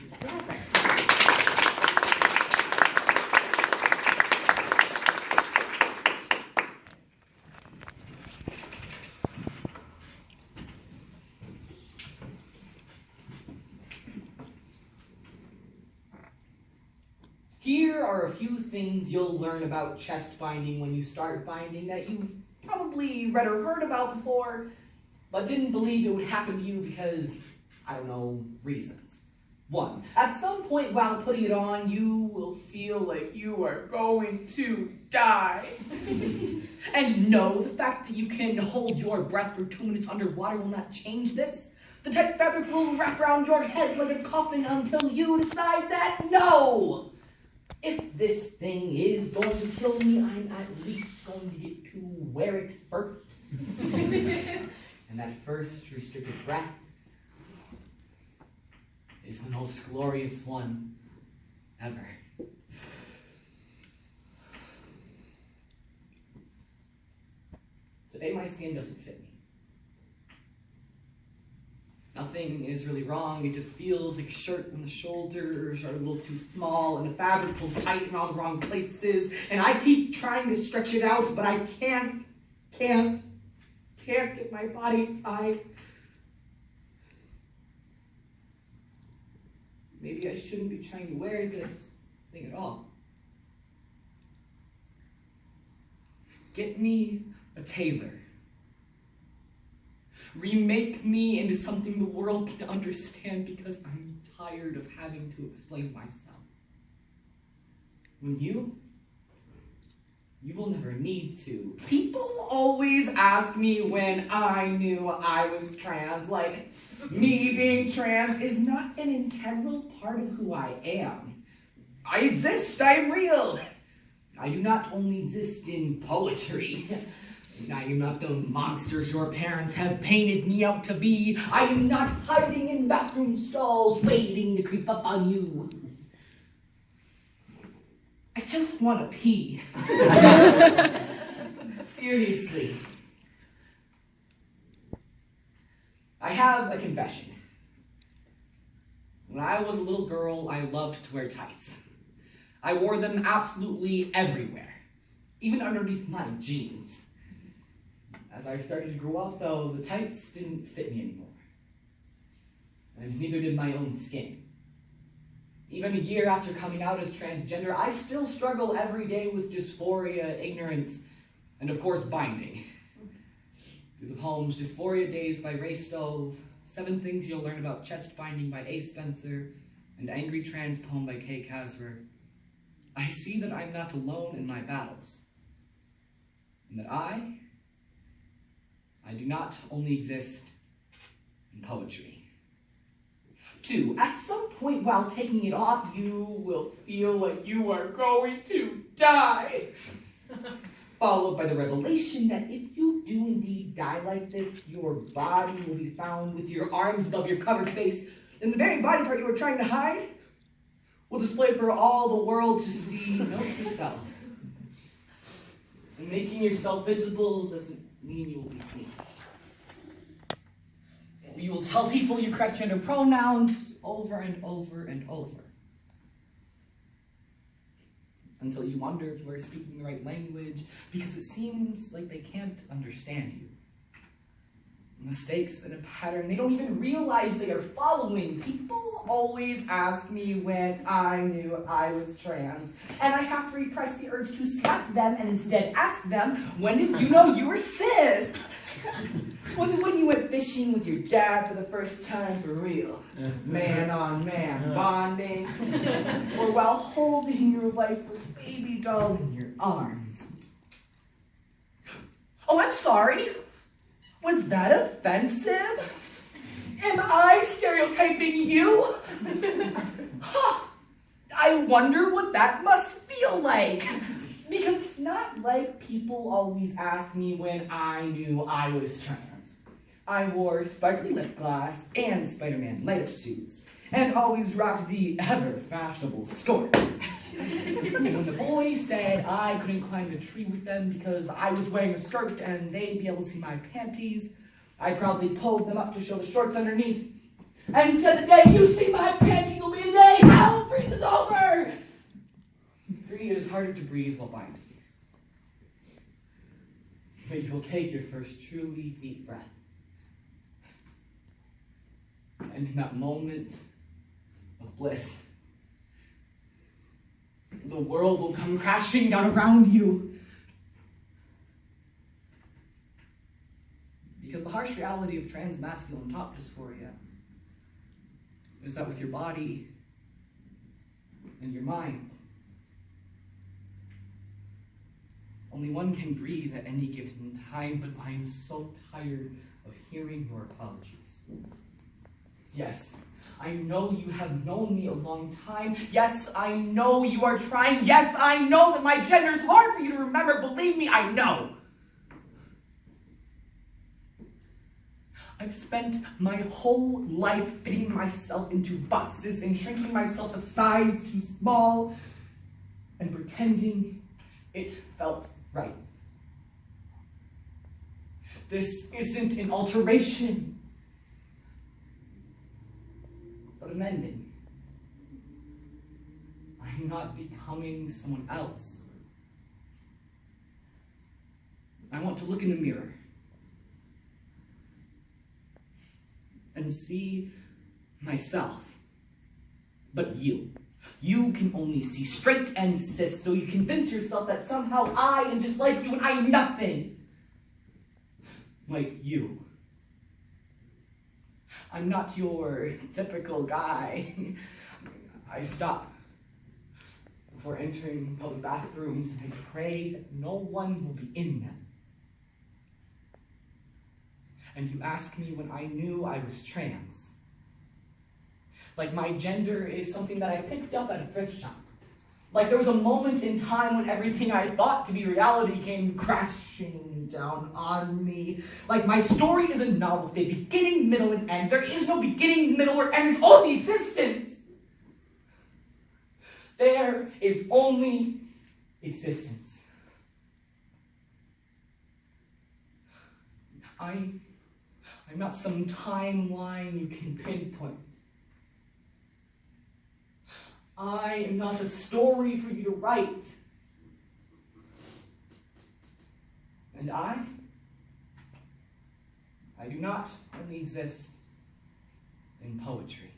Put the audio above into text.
his brother. Here are a few things you'll learn about chest binding when you start binding that you've probably read or heard about before, but didn't believe it would happen to you because, I don't know, reasons. 1, at some point while putting it on, you will feel like you are going to die. And no, the fact that you can hold your breath for 2 minutes underwater will not change this. The tight fabric will wrap around your head like a coffin until you decide that no! If this thing is going to kill me, I'm at least going to get to wear it first. And that first restricted breath is the most glorious one ever. Today my skin doesn't fit me. Nothing is really wrong, it just feels like a shirt when the shoulders are a little too small and the fabric pulls tight in all the wrong places, and I keep trying to stretch it out, but I can't get my body inside. Maybe I shouldn't be trying to wear this thing at all. Get me a tailor. Remake me into something the world can understand because I'm tired of having to explain myself. When you will never need to. People always ask me when I knew I was trans, like me being trans is not an integral part of who I am. I exist, I'm real. I do not only exist in poetry. I am not the monsters your parents have painted me out to be. I am not hiding in bathroom stalls waiting to creep up on you. I just want to pee. Seriously. I have a confession. When I was a little girl, I loved to wear tights. I wore them absolutely everywhere, even underneath my jeans. As I started to grow up, though, the tights didn't fit me anymore. And neither did my own skin. Even a year after coming out as transgender, I still struggle every day with dysphoria, ignorance, and of course, binding. Through the poems Dysphoria Days by Ray Stove, 7 Things You'll Learn About Chest Binding by A. Spencer, and Angry Trans Poem by Kay Kasver, I see that I'm not alone in my battles. And that I do not only exist in poetry. 2, at some point while taking it off, you will feel like you are going to die. Followed by the revelation that if you do indeed die like this, your body will be found with your arms above your covered face, and the very body part you were trying to hide will display for all the world to see, note to self. And making yourself visible doesn't mean you will be seen. You will tell people your correct gender pronouns over and over and over. Until you wonder if you are speaking the right language, because it seems like they can't understand you. Mistakes in a pattern they don't even realize they are following. People always ask me when I knew I was trans, and I have to repress the urge to slap them and instead ask them, when did you know you were cis? Was it when you went fishing with your dad for the first time for real? Man-on-man bonding? Or while holding your lifeless baby doll in your arms? Oh, I'm sorry. Was that offensive? Am I stereotyping you? Huh. I wonder what that must feel like. Because it's not like people always ask me when I knew I was trans. I wore sparkly lip gloss and Spider-Man light-up shoes, and always rocked the ever-fashionable skirt. When the boys said I couldn't climb the tree with them because I was wearing a skirt and they'd be able to see my panties, I proudly pulled them up to show the shorts underneath, and said the day you see my panties day hell freezes over! 3, it is harder to breathe while binding. But you will take your first truly deep breath. And in that moment of bliss, the world will come crashing down around you. Because the harsh reality of transmasculine top dysphoria is that with your body and your mind, only one can breathe at any given time, but I am so tired of hearing your apologies. Yes, I know you have known me a long time. Yes, I know you are trying. Yes, I know that my gender is hard for you to remember. Believe me, I know. I've spent my whole life fitting myself into boxes and shrinking myself a size too small and pretending it felt right. This isn't an alteration, but an ending. I'm not becoming someone else. I want to look in the mirror and see myself. But you can only see straight and cis, so you convince yourself that somehow I am just like you and I am nothing like you. I'm not your typical guy. I stop before entering public bathrooms and I pray that no one will be in them. And you ask me when I knew I was trans. Like my gender is something that I picked up at a thrift shop. Like there was a moment in time when everything I thought to be reality came crashing down on me. Like my story is a novel with a beginning, middle, and end. There is no beginning, middle, or end. There's only existence. There is only existence. I'm not some timeline you can pinpoint. I am not a story for you to write. And I do not only exist in poetry.